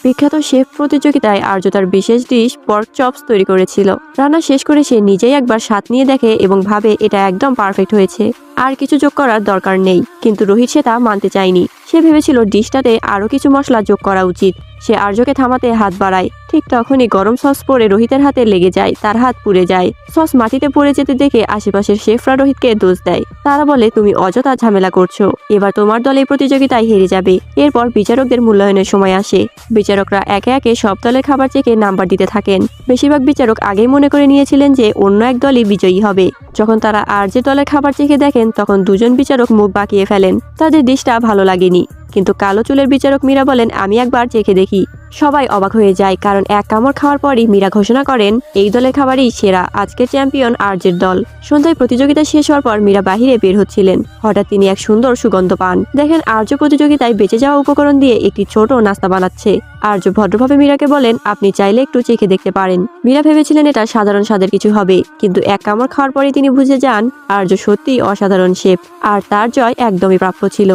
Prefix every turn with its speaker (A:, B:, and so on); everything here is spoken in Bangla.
A: বিখ্যাত শেফ প্রতিযোগিতায় আর্য তার বিশেষ ডিশ পর্ক চপস তৈরি করেছিল। রান্না শেষ করে সে নিজেই একবার স্বাদ নিয়ে দেখে এবং ভাবে এটা একদম পারফেক্ট হয়েছে, আর কিছু যোগ করার দরকার নেই। কিন্তু রোহিত সে তা মানতে চায়নি। সে ভেবেছিল ডিশটাতে আরো কিছু মশলা যোগ করা উচিত। সে আর্যকে থামাতে হাত বাড়ায়। ঠিক তখনই গরম সস পড়ে রোহিতের হাতে লেগে যায়, তার হাত পুড়ে যায়। সস মাটিতে পড়ে যেতে দেখে আশেপাশের শেফরা রোহিতকে দোষ দেয়। তারা বলে, তুমি অযথা ঝামেলা করছো, এবার তোমার দল এই প্রতিযোগিতায় হেরে যাবে। এরপর বিচারকদের মূল্যায়নের সময় আসে। বিচারকরা একে একে সব দলের খাবার চেখে নাম্বার দিতে থাকেন। বেশিরভাগ বিচারক আগেই মনে করে নিয়েছিলেন যে অন্য এক দলই বিজয়ী হবে। যখন তারা আর্য দলের খাবার চেখে দেখেন, তখন দুজন বিচারক মুখ বাঁকিয়ে ফেলেন। তাদের ডিশটা ভালো লাগেনি। কিন্তু কালো চুলের বিচারক মীরা বলেন, আমি একবার চেখে দেখি। সবাই অবাক হয়ে যায়, কারণ এক কামড় খাওয়ার পরই মীরা ঘোষণা করেন এই দলের খাবারই সেরা। আজকের চ্যাম্পিয়ন আর্যের দল। সন্ধ্যায় প্রতিযোগিতা শেষ হওয়ার পর মীরা বাহিরে বের হচ্ছিলেন। হঠাৎ তিনি এক সুন্দর সুগন্ধ পান। দেখেন আর্য প্রতিযোগিতায় বেঁচে যাওয়া উপকরণ দিয়ে একটি ছোট নাস্তা বানাচ্ছে। আর্য ভদ্রভাবে মীরাকে বলেন, আপনি চাইলে একটু চেখে দেখতে পারেন। মীরা ভেবেছিলেন এটা সাধারণ স্বাদের কিছু হবে, কিন্তু এক কামড় খাওয়ার পরে তিনি বুঝে যান আর্য সত্যিই অসাধারণ শেফ, আর তার জয় একদমই প্রাপ্য ছিল।